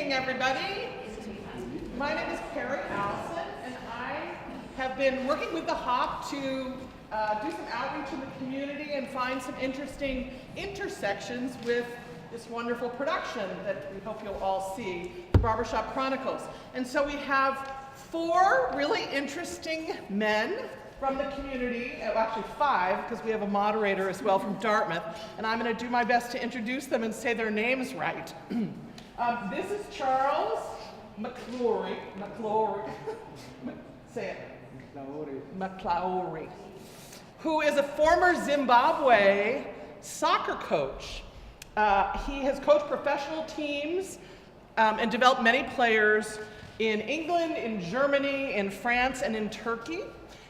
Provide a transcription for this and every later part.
evening, everybody. My name is Perry Allison, and I have been working with the HOP to do some outreach in the community and find some interesting intersections with this wonderful production that we hope you'll all see, the Barbershop Chronicles. And so we have 4 really interesting men from the community, actually 5, because we have a moderator as well from Dartmouth, and I'm going to do my best to introduce them and say their names right. This is Charles Mhlauri. Say it. Mhlauri. Who is a former Zimbabwe soccer coach. He has coached professional teams and developed many players in England, in Germany, in France, and in Turkey.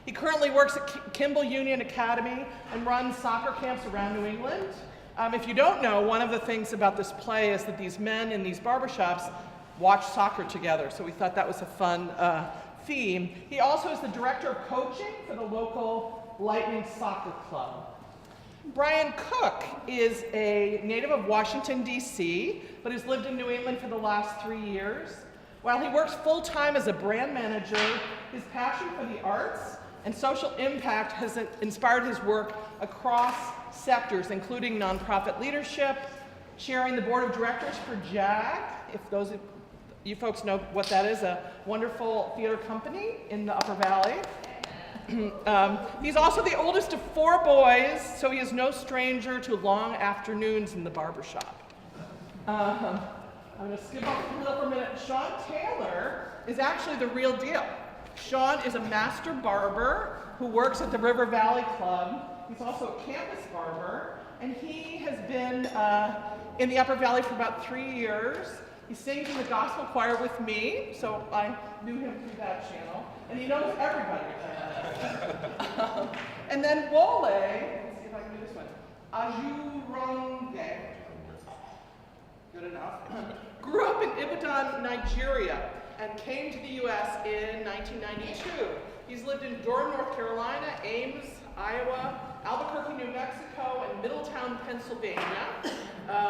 He currently works at Kimball Union Academy and runs soccer camps around New England. If you don't know, one of the things about this play is that these men in these barbershops watch soccer together, so we thought that was a fun theme. He also is the director of coaching for the local Lightning Soccer Club. Brian Cook is a native of Washington, D.C., but has lived in New England for the last 3 years. While he works full-time as a brand manager, his passion for the arts and social impact has inspired his work across sectors, including nonprofit leadership, chairing the board of directors for JAG, if those of you folks know what that is, a wonderful theater company in the Upper Valley. He's also the oldest of 4 boys, so he is no stranger to long afternoons in the barbershop. I'm going to skip over Khalil for a minute. Sean Taylor is actually the real deal. Sean is a master barber who works at the River Valley Club. He's also a campus barber, and he has been in the Upper Valley for about 3 years. He sings in the gospel choir with me, so I knew him through that channel, and he knows everybody. And then Wole, let's see if I can do this one, Ojurongbe, good enough, grew up in Ibadan, Nigeria, and came to the U.S. in 1992. He's lived in Durham, North Carolina, Ames, Iowa, Albuquerque, New Mexico, and Middletown, Pennsylvania,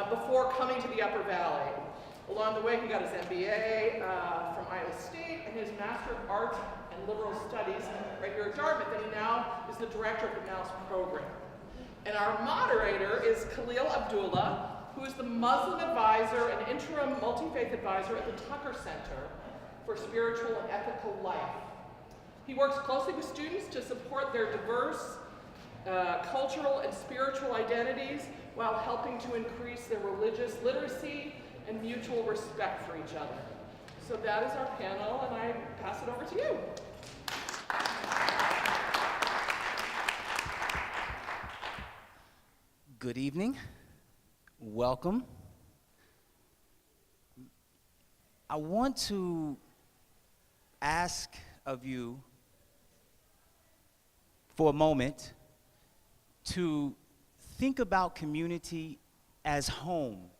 before coming to the Upper Valley. Along the way, he got his MBA from Iowa State and his Master of Arts and Liberal Studies right here at Dartmouth, and he now is the director of the Mouse program. And our moderator is Khalil Abdullah, who is the Muslim advisor and interim multi-faith advisor at the Tucker Center for Spiritual and Ethical Life. He works closely with students to support their diverse cultural and spiritual identities while helping to increase their religious literacy and mutual respect for each other. So that is our panel, and I pass it over to you. Good evening. Welcome. I want to ask of you for a moment to think about community as home.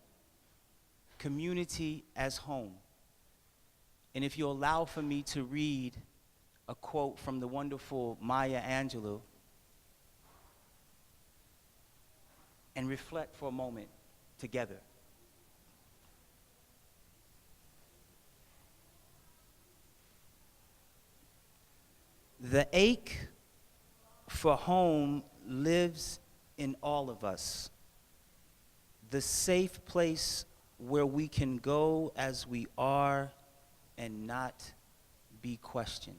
Community as home. And if you allow for me to read a quote from the wonderful Maya Angelou and reflect for a moment together. The ache for home lives in all of us. The safe place where we can go as we are and not be questioned.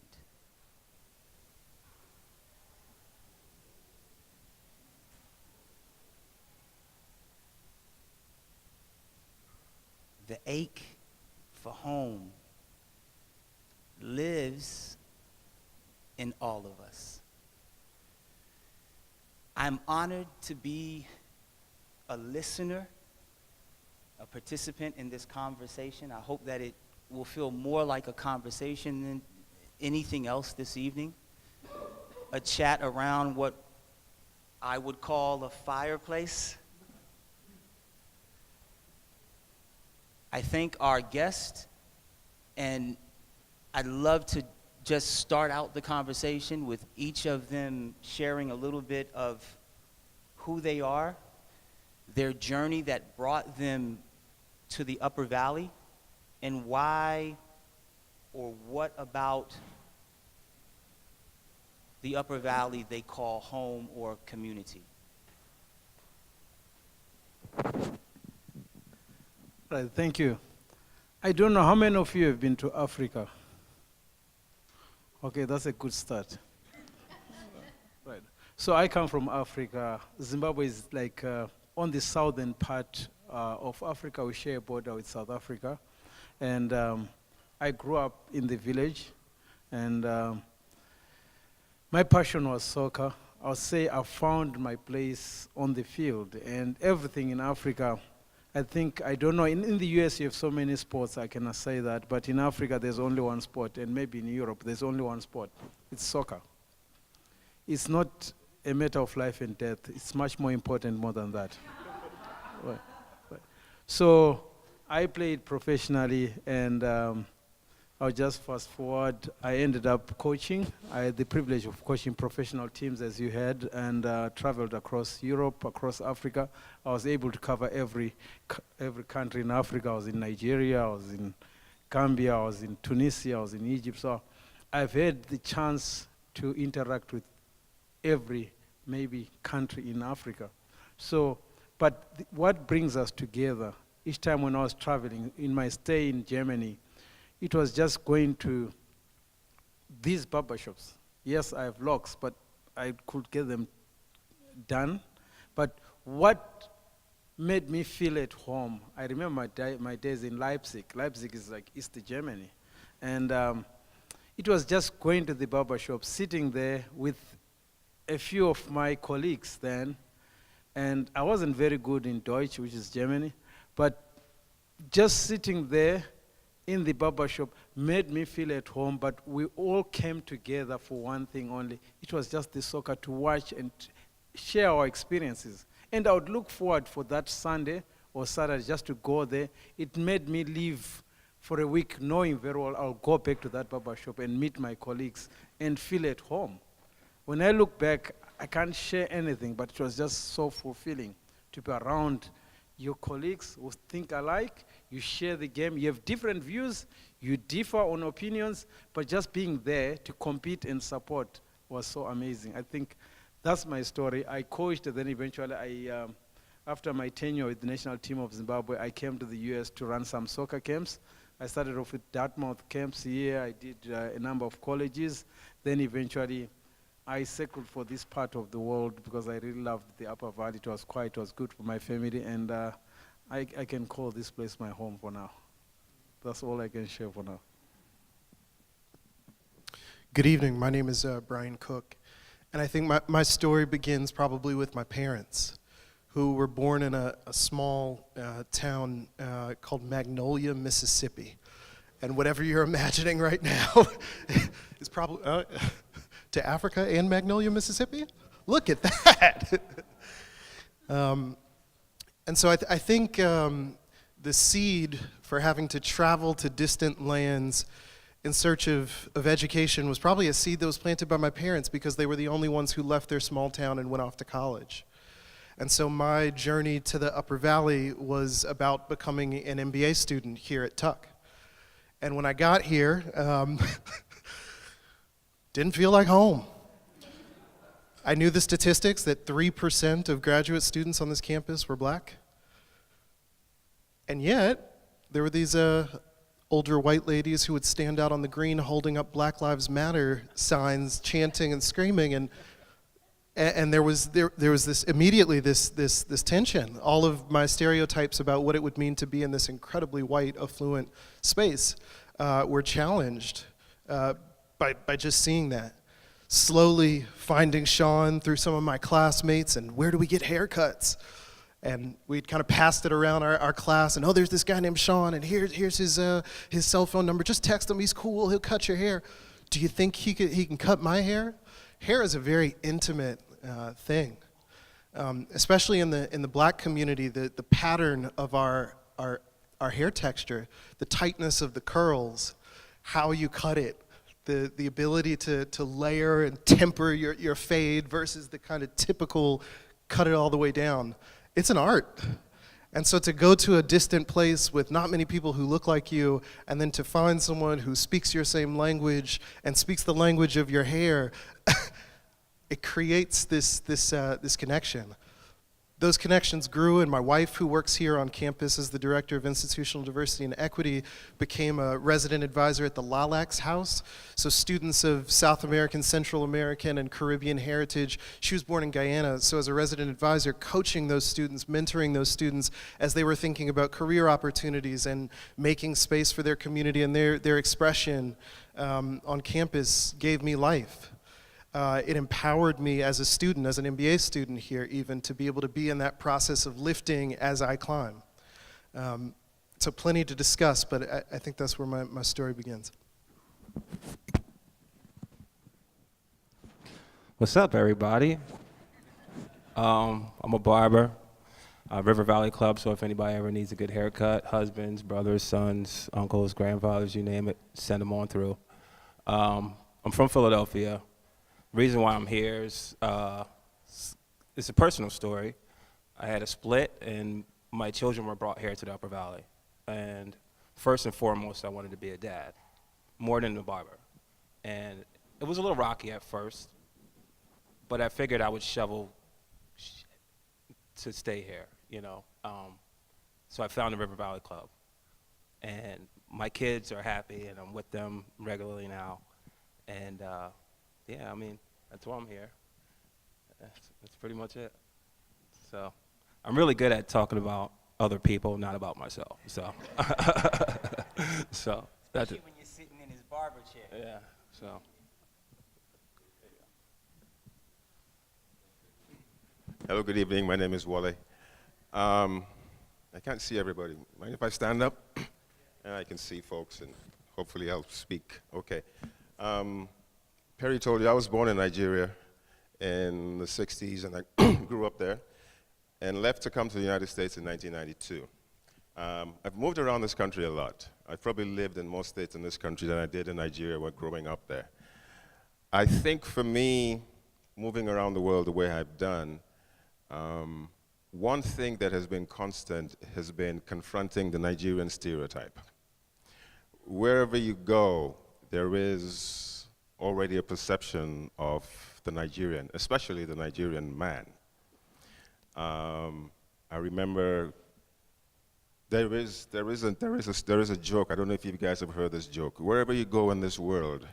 The ache for home lives in all of us. I'm honored to be a listener, a participant in this conversation. I hope that it will feel more like a conversation than anything else this evening. A chat around what I would call a fireplace. I thank our guest, and I'd love to just start out the conversation with each of them sharing a little bit of who they are, their journey that brought them to the Upper Valley, And why or what about the Upper Valley they call home or community? Right, thank you. I don't know how many of you have been to Africa. Okay, that's a good start. Right. So I come from Africa. Zimbabwe is like on the southern part of Africa. We share a border with South Africa. And I grew up in the village. And my passion was soccer. I'll say I found my place on the field. And everything in Africa, I think, I don't know, in the US you have so many sports, I cannot say that, but in Africa there's only one sport, and maybe in Europe there's only one sport. It's soccer. It's not a matter of life and death. It's much more important more than that. Right. Right. So I played professionally, and I'll just fast forward. I ended up coaching. I had the privilege of coaching professional teams, as you heard, and traveled across Europe, across Africa. I was able to cover every country in Africa. I was in Nigeria, I was in Gambia, I was in Tunisia, I was in Egypt. So I've had the chance to interact with every, maybe, country in Africa. So, but what brings us together, each time when I was traveling, in my stay in Germany, it was just going to these barbershops. Yes, I have locks, but I could get them done. But what made me feel at home, I remember my days in Leipzig. Leipzig is like East Germany. And it was just going to the barbershop, sitting there with a few of my colleagues then. And I wasn't very good in Deutsch, which is Germany. But just sitting there in the barbershop made me feel at home, but we all came together for one thing only. It was just the soccer, to watch and share our experiences. And I would look forward for that Sunday or Saturday just to go there. It made me live for a week knowing very well I'll go back to that barbershop and meet my colleagues and feel at home. When I look back, I can't share anything, but it was just so fulfilling to be around your colleagues who think alike. You share the game, you have different views, you differ on opinions, but just being there to compete and support was so amazing. I think that's my story. I coached, and then eventually after my tenure with the national team of Zimbabwe, I came to the US to run some soccer camps. I started off with Dartmouth camps here. I did a number of colleges. Then eventually I circled for this part of the world because I really loved the Upper Valley. It was quiet, it was good for my family, and I can call this place my home for now. That's all I can share for now. Good evening. My name is Brian Cook, and I think my story begins probably with my parents, who were born in a small town called Magnolia, Mississippi. And whatever you're imagining right now is probably to Africa and Magnolia, Mississippi? Look at that. And so I think the seed for having to travel to distant lands in search of education was probably a seed that was planted by my parents, because they were the only ones who left their small town and went off to college. And so my journey to the Upper Valley was about becoming an MBA student here at Tuck. And when I got here, didn't feel like home. I knew the statistics that 3% of graduate students on this campus were black. And yet, there were these older white ladies who would stand out on the green holding up Black Lives Matter signs, chanting and screaming, and there was this immediately this tension. All of my stereotypes about what it would mean to be in this incredibly white, affluent space were challenged by just seeing that. Slowly finding Sean through some of my classmates, and where do we get haircuts? And we'd kind of passed it around our class, and there's this guy named Sean, and here's his cell phone number. Just text him, he's cool, he'll cut your hair. Do you think he can cut my hair? Hair is a very intimate thing, especially in the black community. The pattern of our hair texture, the tightness of the curls, how you cut it, the ability to layer and temper your fade versus the kind of typical cut it all the way down. It's an art. And so to go to a distant place with not many people who look like you, and then to find someone who speaks your same language and speaks the language of your hair, it creates this connection. Those connections grew, and my wife, who works here on campus as the Director of Institutional Diversity and Equity, became a resident advisor at the Lalax House. So students of South American, Central American, and Caribbean heritage. She was born in Guyana, so as a resident advisor, coaching those students, mentoring those students as they were thinking about career opportunities and making space for their community and their expression on campus gave me life. It empowered me as a student, as an MBA student here even, to be able to be in that process of lifting as I climb. So plenty to discuss, but I think that's where my story begins. What's up, everybody? I'm a barber, River Valley Club, so if anybody ever needs a good haircut, husbands, brothers, sons, uncles, grandfathers, you name it, send them on through. I'm from Philadelphia. Reason why I'm here is it's a personal story. I had a split, and my children were brought here to the Upper Valley. And first and foremost, I wanted to be a dad, more than a barber. And it was a little rocky at first, but I figured I would shovel to stay here, you know. So I found the River Valley Club. And my kids are happy, and I'm with them regularly now. And yeah, I mean, that's why I'm here. That's pretty much it. So I'm really good at talking about other people, not about myself. So, so that's it. When you're sitting in his barber chair. Yeah. So. Hello, good evening. My name is Wole. I can't see everybody. Mind if I stand up? And I can see folks, and hopefully I'll speak. Okay. Perry told you I was born in Nigeria in the 60s, and I grew up there, and left to come to the United States in 1992. I've moved around this country a lot. I've probably lived in more states in this country than I did in Nigeria when growing up there. I think for me, moving around the world the way I've done, one thing that has been constant has been confronting the Nigerian stereotype. Wherever you go, there is already a perception of the Nigerian, especially the Nigerian man. I remember there is a joke. I don't know if you guys have heard this joke. Wherever you go in this world,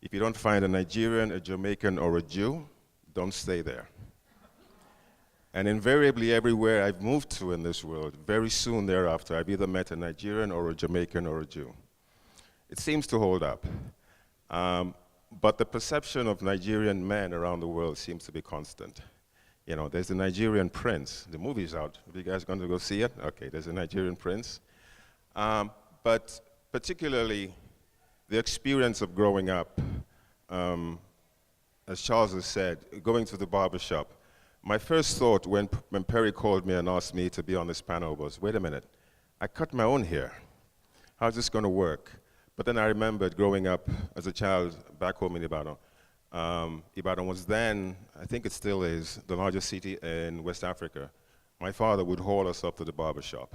if you don't find a Nigerian, a Jamaican, or a Jew, don't stay there. And invariably, everywhere I've moved to in this world, very soon thereafter, I've either met a Nigerian or a Jamaican or a Jew. It seems to hold up. But the perception of Nigerian men around the world seems to be constant. You know, there's the Nigerian Prince. The movie's out. Are you guys going to go see it? Okay, there's a Nigerian Prince. But particularly, the experience of growing up, as Charles has said, going to the barber shop. My first thought when Perry called me and asked me to be on this panel was, wait a minute, I cut my own hair. How's this going to work? But then I remembered growing up as a child back home in Ibadan. Ibadan was then, I think it still is, the largest city in West Africa. My father would haul us up to the barber shop.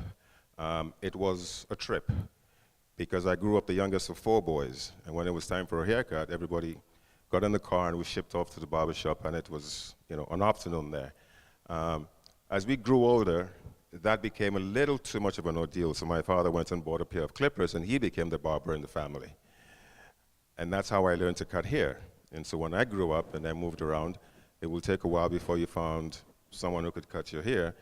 It was a trip because I grew up the youngest of 4 boys. And when it was time for a haircut, everybody got in the car and we shipped off to the barber shop, and it was, you know, an afternoon there. As we grew older, that became a little too much of an ordeal, so my father went and bought a pair of clippers, and he became the barber in the family. And that's how I learned to cut hair. And so when I grew up and I moved around, it will take a while before you found someone who could cut your hair,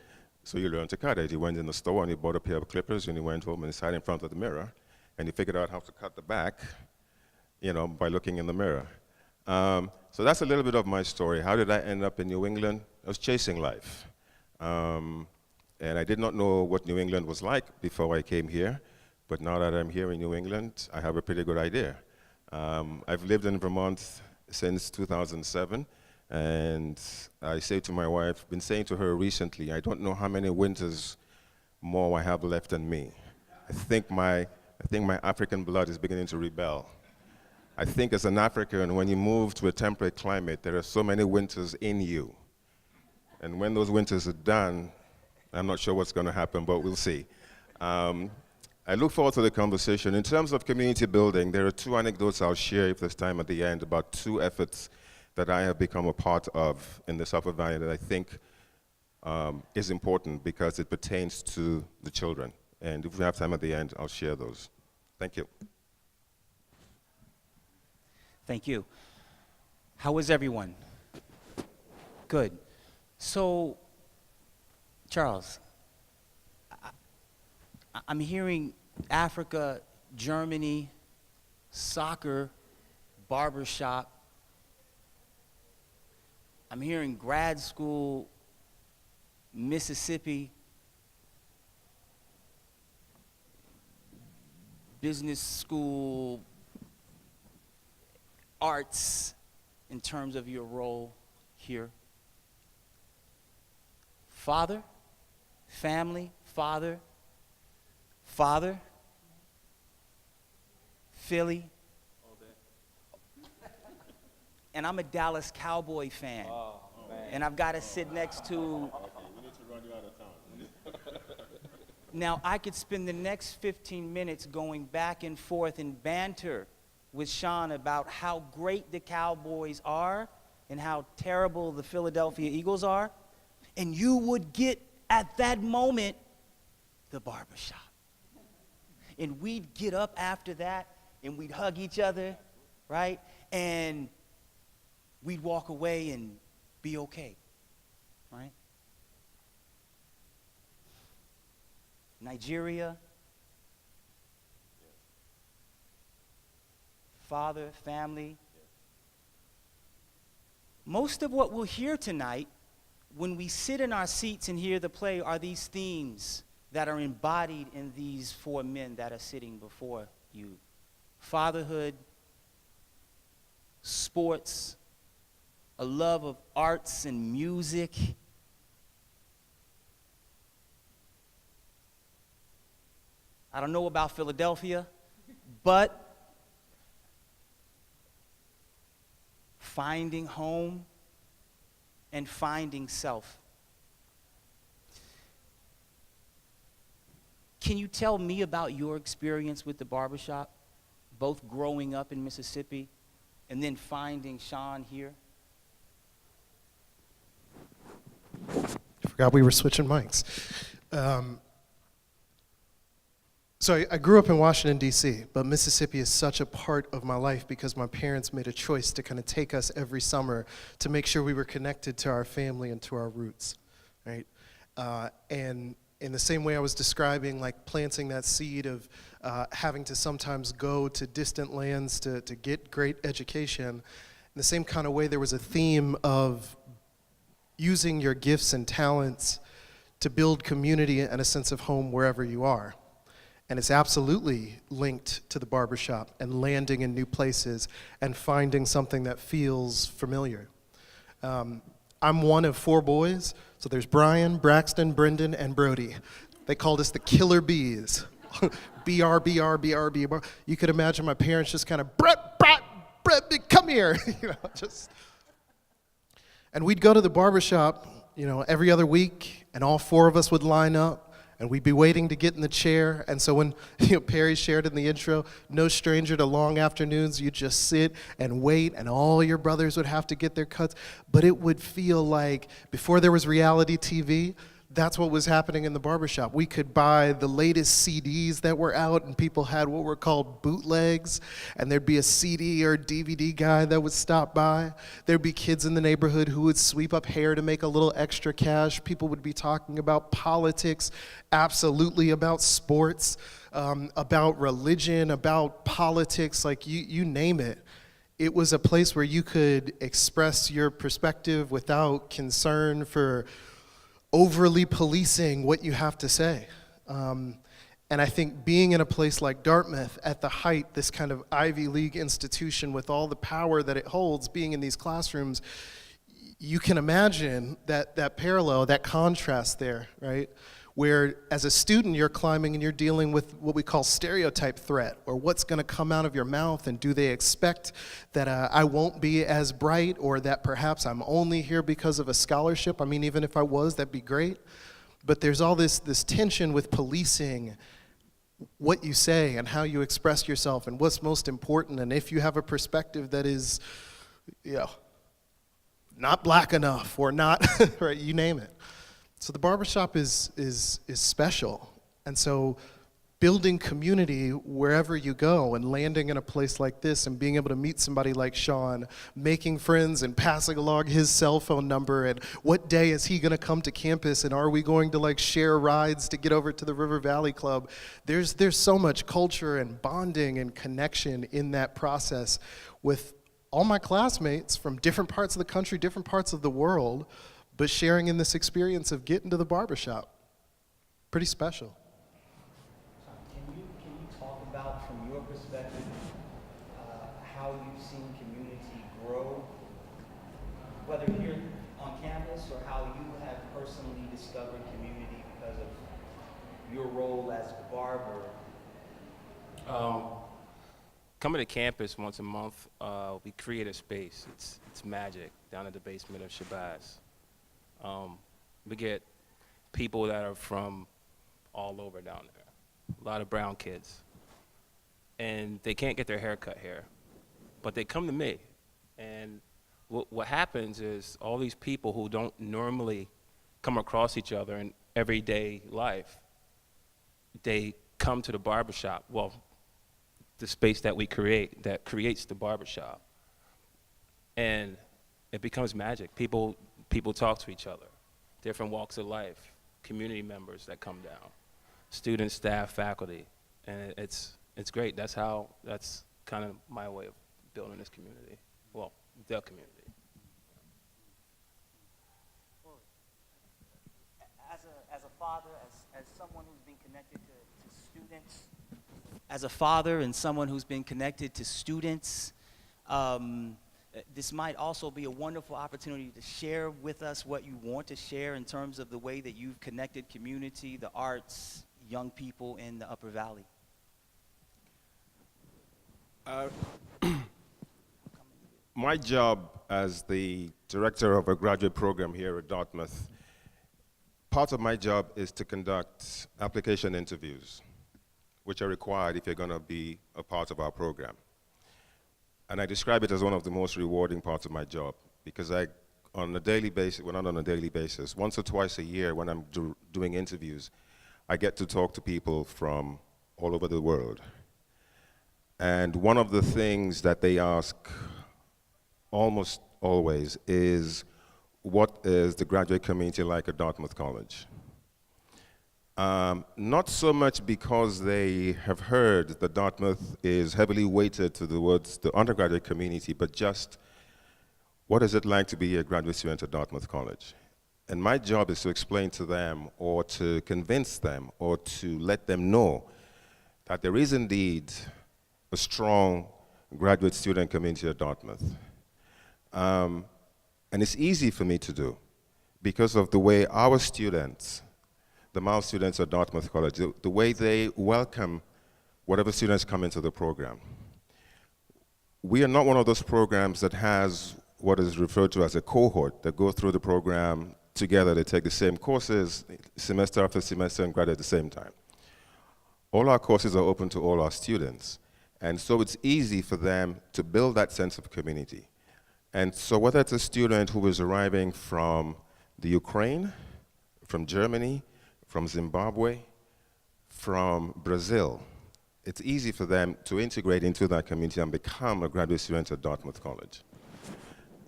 so you learned to cut it. You went in the store and you bought a pair of clippers, and you went home and sat in front of the mirror, and you figured out how to cut the back, you know, by looking in the mirror. So that's a little bit of my story. How did I end up in New England? I was chasing life. And I did not know what New England was like before I came here, but now that I'm here in New England, I have a pretty good idea. I've lived in Vermont since 2007, and I say to my wife, been saying to her recently, I don't know how many winters more I have left in me. I think my African blood is beginning to rebel. I think as an African, when you move to a temperate climate, there are so many winters in you. And when those winters are done, I'm not sure what's going to happen, but we'll see. I look forward to the conversation. In terms of community building, there are two anecdotes I'll share if there's time at the end about two efforts that I have become a part of in the Suffolk Valley that I think is important because it pertains to the children. And if we have time at the end, I'll share those. Thank you. Thank you. How is everyone? Good. So, Charles, I'm hearing Africa, Germany, soccer, barbershop. I'm hearing grad school, Mississippi, business school, arts in terms of your role here. Father, family, father, Philly. And I'm a Dallas Cowboy fan. And I've got to sit next to... We need to run you out of town. Now, I could spend the next 15 minutes going back and forth in banter with Sean about how great the Cowboys are and how terrible the Philadelphia Eagles are. And you would get, at that moment, the barbershop. And we'd get up after that, and we'd hug each other, right? And we'd walk away and be okay, right? Nigeria, father, family. Most of what we'll hear tonight when we sit in our seats and hear the play are these themes that are embodied in these four men that are sitting before you. Fatherhood, sports, a love of arts and music. I don't know about Philadelphia, but finding home and finding self. Can you tell me about your experience with the barbershop, both growing up in Mississippi and then finding Sean here? I forgot we were switching mics. So I grew up in Washington, D.C., but Mississippi is such a part of my life because my parents made a choice to kind of take us every summer to make sure we were connected to our family and to our roots, right? And in the same way I was describing, like planting that seed of having to sometimes go to distant lands to get great education, in the same kind of way there was a theme of using your gifts and talents to build community and a sense of home wherever you are. And it's absolutely linked to the barbershop and landing in new places and finding something that feels familiar. I'm one of four boys, so there's Brian, Braxton, Brendan, and Brody. They called us the Killer Bees. BR, BR, BR, BR. You could imagine my parents just kind of, Brett, come here. And we'd go to the barbershop, every other week, and all four of us would line up. And we'd be waiting to get in the chair. And so when Perry shared in the intro, no stranger to long afternoons, you'd just sit and wait, and all your brothers would have to get their cuts. But it would feel like, before there was reality TV, that's what was happening in the barbershop. We could buy the latest CDs that were out, and people had what were called bootlegs, and there'd be a CD or DVD guy that would stop by. There'd be kids in the neighborhood who would sweep up hair to make a little extra cash. People would be talking about politics, absolutely about sports, about religion, about politics, like you name it. It was a place where you could express your perspective without concern for overly policing what you have to say. And I think being in a place like Dartmouth at the height, this kind of Ivy League institution with all the power that it holds, being in these classrooms, you can imagine that parallel, that contrast there, right? Where as a student you're climbing and you're dealing with what we call stereotype threat, or what's gonna come out of your mouth, and do they expect that I won't be as bright, or that perhaps I'm only here because of a scholarship? I mean, even if I was, that'd be great. But there's all this tension with policing what you say and how you express yourself and what's most important, and if you have a perspective that is, not black enough or not, right, you name it. So the barbershop is special. And so building community wherever you go and landing in a place like this and being able to meet somebody like Sean, making friends and passing along his cell phone number and what day is he gonna come to campus and are we going to like share rides to get over to the River Valley Club? There's so much culture and bonding and connection in that process with all my classmates from different parts of the country, different parts of the world, but sharing in this experience of getting to the barbershop. Pretty special. Can you talk about, from your perspective, how you've seen community grow, whether here on campus or how you have personally discovered community because of your role as barber? Coming to campus once a month, we create a space. It's magic down at the basement of Shabazz. We get people that are from all over down there, a lot of brown kids. And they can't get their hair cut here, but they come to me. And what happens is all these people who don't normally come across each other in everyday life, they come to the barbershop. Well, the space that we create that creates the barbershop. And it becomes magic. People talk to each other, different walks of life, community members that come down, students, staff, faculty, and it's great. That's kind of my way of building this community. Well, the community. As a father, as someone who's been connected to students, as a father and someone who's been connected to students, this might also be a wonderful opportunity to share with us what you want to share in terms of the way that you've connected community, the arts, young people in the Upper Valley. My job as the director of a graduate program here at Dartmouth, part of my job is to conduct application interviews, which are required if you're going to be a part of our program. And I describe it as one of the most rewarding parts of my job because on a daily basis, well, not on a daily basis, once or twice a year when I'm doing interviews, I get to talk to people from all over the world. And one of the things that they ask almost always is, what is the graduate community like at Dartmouth College? Not so much because they have heard that Dartmouth is heavily weighted towards the undergraduate community, but just what is it like to be a graduate student at Dartmouth College? And my job is to explain to them or to convince them or to let them know that there is indeed a strong graduate student community at Dartmouth. And it's easy for me to do because of the way our students, the Mile students at Dartmouth College, the way they welcome whatever students come into the program. We are not one of those programs that has what is referred to as a cohort that go through the program together. They take the same courses semester after semester and graduate at the same time. All our courses are open to all our students. And so it's easy for them to build that sense of community. And so whether it's a student who is arriving from the Ukraine, from Germany, from Zimbabwe, from Brazil, it's easy for them to integrate into that community and become a graduate student at Dartmouth College.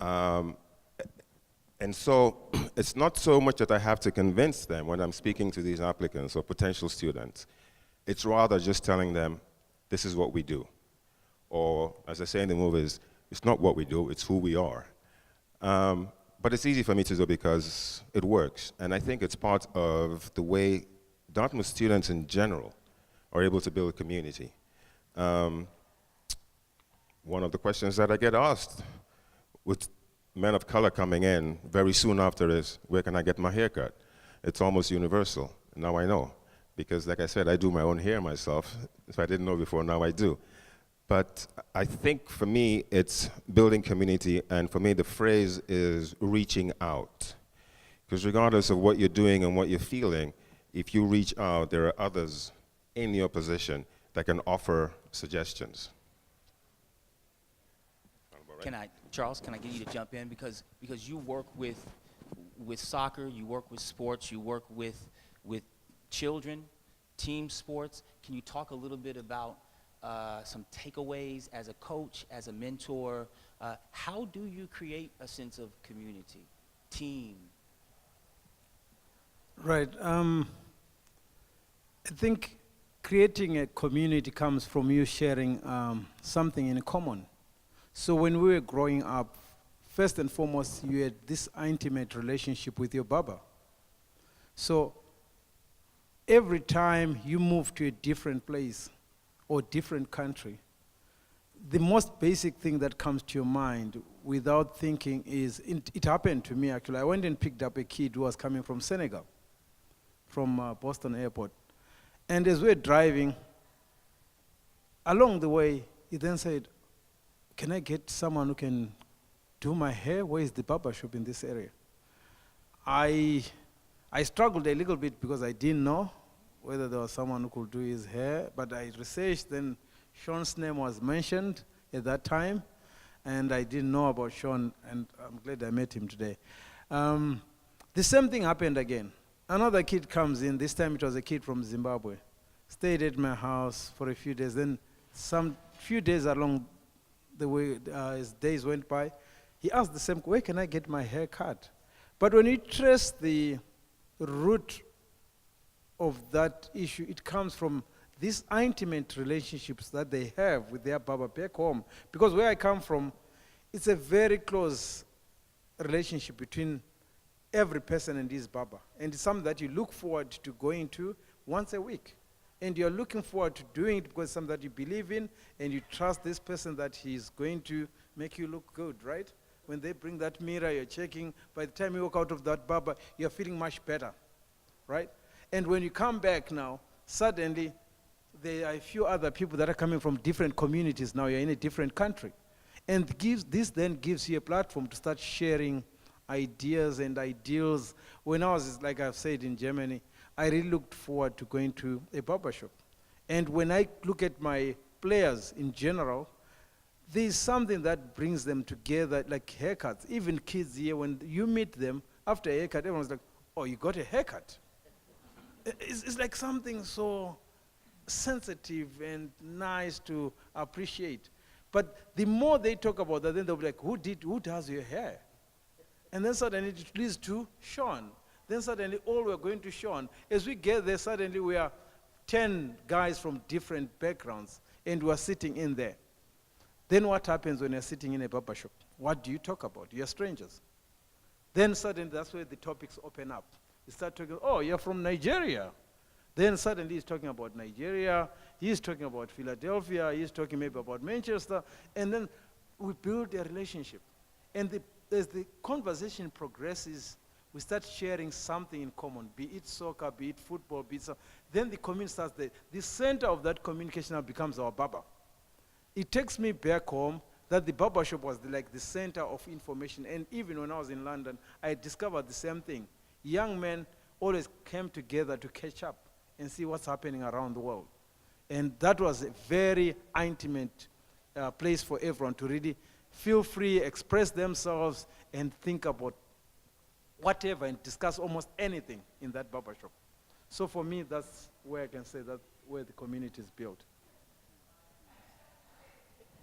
And so it's not so much that I have to convince them when I'm speaking to these applicants or potential students. It's rather just telling them, this is what we do. Or, as I say in the movies, it's not what we do, it's who we are. But it's easy for me to do because it works. And I think it's part of the way Dartmouth students in general are able to build a community. One of the questions that I get asked with men of color coming in very soon after is, where can I get my hair cut? It's almost universal. Now I know. Because like I said, I do my own hair myself. If I didn't know before, now I do. But I think for me, it's building community, and for me, the phrase is reaching out. Because regardless of what you're doing and what you're feeling, if you reach out, there are others in your position that can offer suggestions. Charles, can I get you to jump in? Because you work with soccer, you work with sports, you work with children, team sports. Can you talk a little bit about some takeaways as a coach, as a mentor? How do you create a sense of community, team? Right. I think creating a community comes from you sharing something in common. So when we were growing up, first and foremost, you had this intimate relationship with your Baba. So every time you move to a different place or different country, the most basic thing that comes to your mind without thinking is, it happened to me actually. I went and picked up a kid who was coming from Senegal, from Boston Airport. And as we were driving, along the way, he then said, "Can I get someone who can do my hair? Where is the barber shop in this area?" I struggled a little bit because I didn't know whether there was someone who could do his hair, but I researched, then Sean's name was mentioned at that time, and I didn't know about Sean, and I'm glad I met him today. The same thing happened again. Another kid comes in, this time it was a kid from Zimbabwe, stayed at my house for a few days, then some few days along the way, as days went by, he asked the same, "Where can I get my hair cut?" But when you trace the root of that issue, it comes from these intimate relationships that they have with their barber back home. Because where I come from, it's a very close relationship between every person and his barber. And it's something that you look forward to going to once a week. And you're looking forward to doing it because it's something that you believe in and you trust this person that he's going to make you look good, right? When they bring that mirror, you're checking. By the time you walk out of that barber, you're feeling much better, right? And when you come back now, suddenly there are a few other people that are coming from different communities. Now you're in a different country. And this then gives you a platform to start sharing ideas and ideals. When I was, like I've said, in Germany, I really looked forward to going to a barbershop. And when I look at my players in general, there's something that brings them together, like haircuts. Even kids here, when you meet them after a haircut, everyone's like, "Oh, you got a haircut." It's like something so sensitive and nice to appreciate. But the more they talk about that, then they'll be like, who does your hair? And then suddenly it leads to Sean. Then suddenly all we're going to Sean. As we get there, suddenly we are 10 guys from different backgrounds, and we're sitting in there. Then what happens when you're sitting in a barber shop? What do you talk about? You're strangers. Then suddenly that's where the topics open up. You start talking, "Oh, you're from Nigeria." Then suddenly he's talking about Nigeria, he's talking about Philadelphia, he's talking maybe about Manchester, and then we build a relationship. And as the conversation progresses, we start sharing something in common, be it soccer, be it football, be it then the community starts there. The center of that communication now becomes our barber. It takes me back home that the barber shop was like the center of information. And even when I was in London, I discovered the same thing. Young men always came together to catch up and see what's happening around the world. And that was a very intimate place for everyone to really feel free, express themselves, and think about whatever and discuss almost anything in that barbershop. So for me, that's where I can say that where the community is built.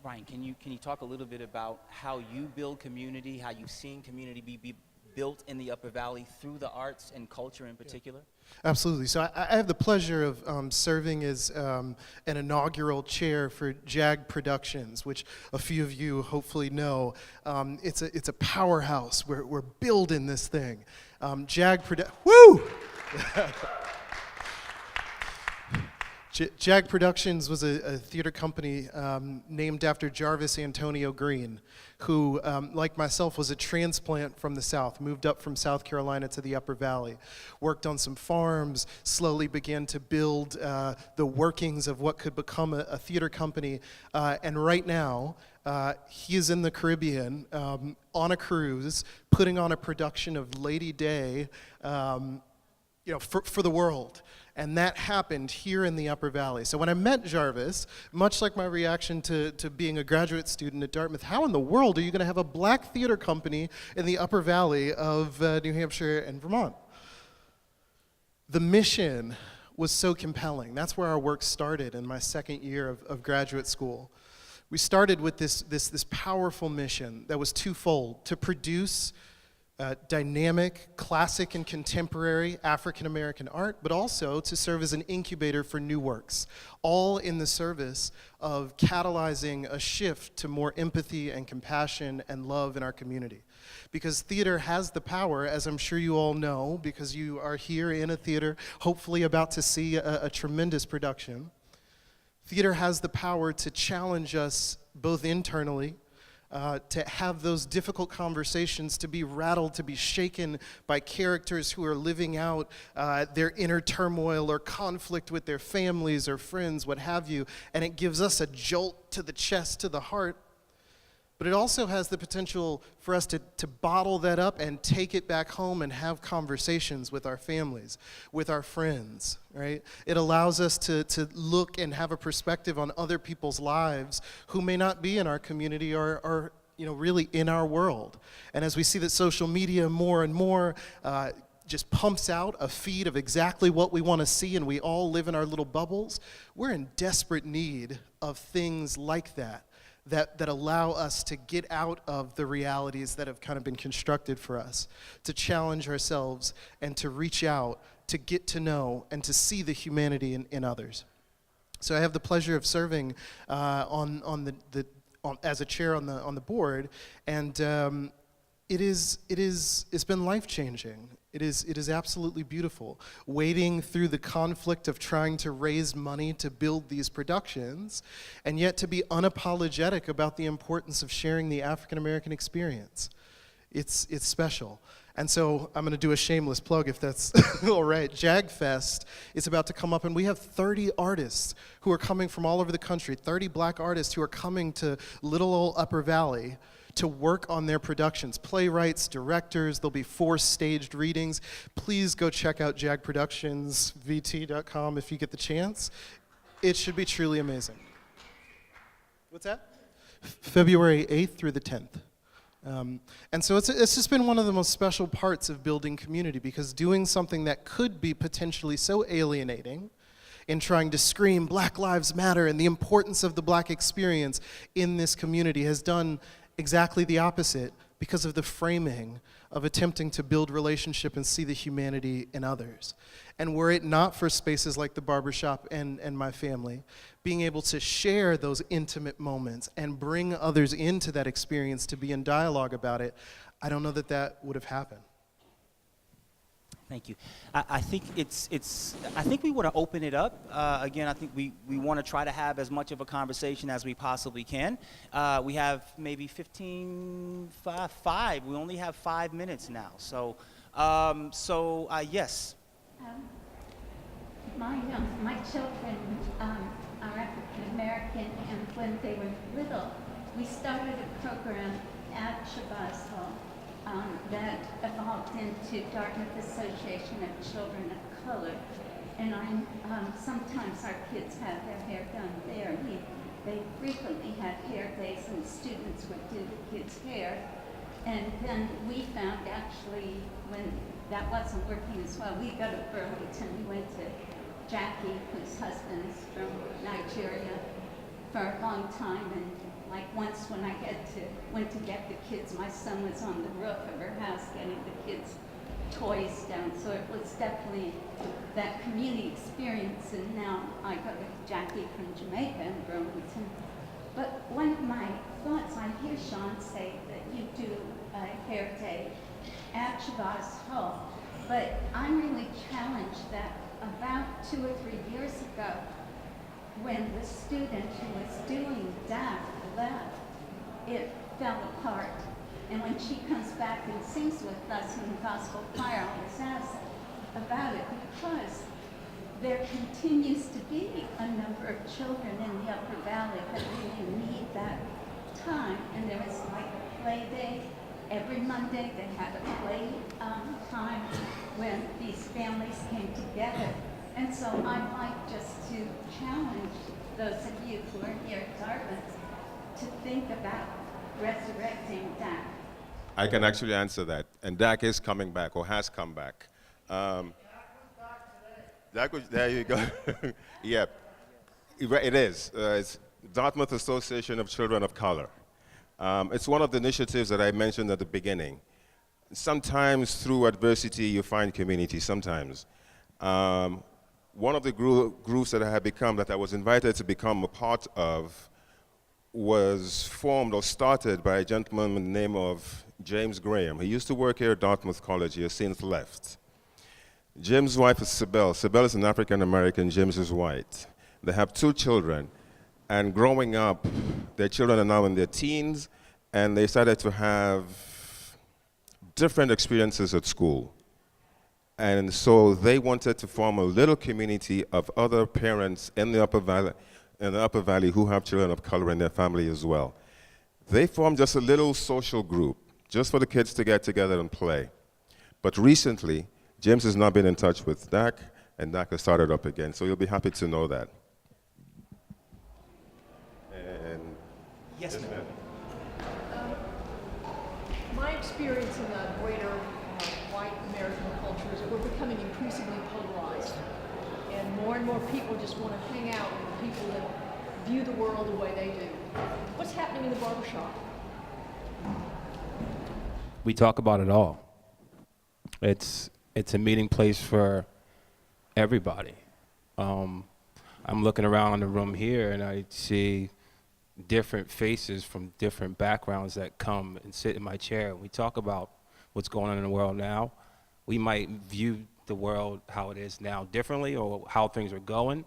Ryan, can you talk a little bit about how you build community, how you've seen community be built in the Upper Valley through the arts and culture in particular? Absolutely. So I have the pleasure of serving as an inaugural chair for JAG Productions, which a few of you hopefully know. It's a powerhouse. We're building this thing. JAG Woo! JAG Productions was a theater company named after Jarvis Antonio Green, who, like myself, was a transplant from the South, moved up from South Carolina to the Upper Valley, worked on some farms, slowly began to build the workings of what could become a theater company, and right now, he is in the Caribbean on a cruise, putting on a production of Lady Day, for the world. And that happened here in the Upper Valley. So when I met Jarvis, much like my reaction to being a graduate student at Dartmouth, how in the world are you going to have a black theater company in the Upper Valley of New Hampshire and Vermont? The mission was so compelling. That's where our work started in my second year of graduate school. We started with this powerful mission that was twofold: to produce dynamic, classic, and contemporary African-American art, but also to serve as an incubator for new works, all in the service of catalyzing a shift to more empathy and compassion and love in our community. Because theater has the power, as I'm sure you all know, because you are here in a theater, hopefully about to see a tremendous production. Theater has the power to challenge us both internally, to have those difficult conversations, to be rattled, to be shaken by characters who are living out their inner turmoil or conflict with their families or friends, what have you, and it gives us a jolt to the chest, to the heart. But it also has the potential for us to bottle that up and take it back home and have conversations with our families, with our friends, right? It allows us to look and have a perspective on other people's lives who may not be in our community or really in our world. And as we see that social media more and more just pumps out a feed of exactly what we want to see, and we all live in our little bubbles, we're in desperate need of things like that allow us to get out of the realities that have kind of been constructed for us, to challenge ourselves and to reach out, to get to know and to see the humanity in others. So I have the pleasure of serving as a chair on the board, and it's been life-changing. It is absolutely beautiful. Wading through the conflict of trying to raise money to build these productions, and yet to be unapologetic about the importance of sharing the African American experience. It's special. And so I'm going to do a shameless plug if that's all right. JAG Fest is about to come up, and we have 30 artists who are coming from all over the country, 30 black artists who are coming to little old Upper Valley to work on their productions. Playwrights, directors, there'll be 4 staged readings. Please go check out jagproductionsvt.com if you get the chance. It should be truly amazing. What's that? February 8th through the 10th. And so it's just been one of the most special parts of building community, because doing something that could be potentially so alienating in trying to scream Black Lives Matter and the importance of the black experience in this community has done exactly the opposite, because of the framing of attempting to build relationship and see the humanity in others. And were it not for spaces like the barbershop and my family, being able to share those intimate moments and bring others into that experience to be in dialogue about it, I don't know that would have happened. Thank you. I think I think we want to open it up. Again, I think we want to try to have as much of a conversation as we possibly can. We have maybe 5. We only have 5 minutes now. So, yes. My children are African American, and when they were little, we started a program at Shabazz Hall that evolved into Dartmouth Association of Children of Color. And sometimes our kids have their hair done there. They frequently had hair days, and students would do the kids' hair. And then we found, actually, when that wasn't working as well, we go to Burlington. We went to Jackie, whose husband's from Nigeria, for a long time. And like once when I went to get the kids, my son was on the roof of her house getting the kids' toys down. So it was definitely that community experience. And now I go to Jackie from Jamaica in Burlington. But one of my thoughts, I hear Sean say that you do a hair day at Shabazz Hall, but I'm really challenged that about 2 or 3 years ago, when the student who was doing that left, it fell apart. And when she comes back and sings with us in the gospel choir, I always ask about it because there continues to be a number of children in the Upper Valley that really need that time. And there was like a play day. Every Monday they had a play time when these families came together. And so I'd like just to challenge those of you who are here at Dartmouth to think about resurrecting that. I can actually answer that. And Dak is coming back, or has come back. There you go. Yeah, it is. It's Dartmouth Association of Children of Color. It's one of the initiatives that I mentioned at the beginning. Sometimes through adversity you find community, sometimes. One of the groups that I had become, that I was invited to become a part of, was formed or started by a gentleman by the name of James Graham. He used to work here at Dartmouth College. He has since left. Jim's wife is Sybil. Sybil is an African American, James is white. They have 2 children, and growing up, their children are now in their teens, and they started to have different experiences at school. And so they wanted to form a little community of other parents in the Upper Valley who have children of color in their family as well. They formed just a little social group, just for the kids to get together and play. But recently, James has not been in touch with Dak, and Dak has started up again, so you'll be happy to know that. And Yes, ma'am. My experience in the greater white American culture is that we're becoming increasingly polarized. And more people just want to hang out with people that view the world the way they do. What's happening in the barbershop? We talk about it all. It's a meeting place for everybody. I'm looking around the room here and I see different faces from different backgrounds that come and sit in my chair. We talk about what's going on in the world now. We might view the world how it is now differently, or how things are going,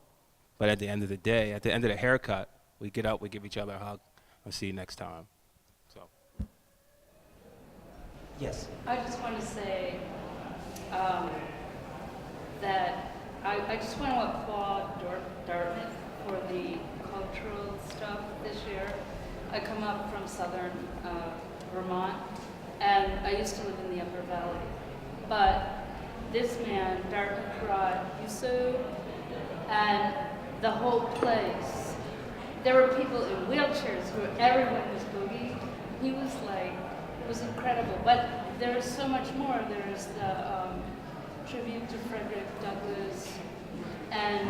but at the end of the day, at the end of the haircut, we get up, we give each other a hug. I'll see you next time. So. Yes. I just want to say that I just want to applaud Dartmouth for the cultural stuff this year. I come up from southern Vermont, and I used to live in the Upper Valley. But this man, Dartmouth, brought Yusuf and the whole place. There were people in wheelchairs who everyone was boogieing. He was like, it was incredible. But there is so much more. There's the tribute to Frederick Douglass, and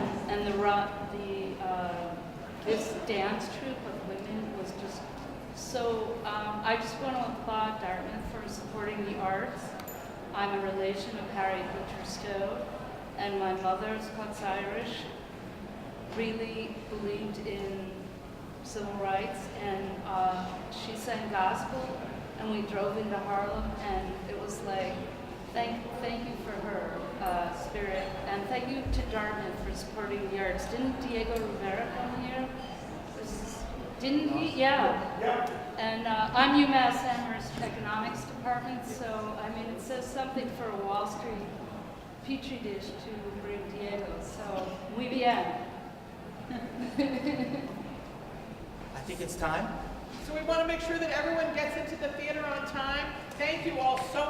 this dance troupe of women was just so. I just want to applaud Dartmouth for supporting the arts. I'm a relation of Harriet Beecher Stowe, and my mother, Scots Irish, really believed in civil rights, and she sang gospel, and we drove into Harlem, and it was like, thank you for her spirit, and thank you to Dartmouth for supporting the arts. Didn't Diego Rivera come here? Didn't he? Yeah. And I'm UMass Amherst Economics Department, so I mean, it says something for a Wall Street petri dish to bring Diego. So, muy bien. I think it's time. So we want to make sure that everyone gets into the theater on time. Thank you all so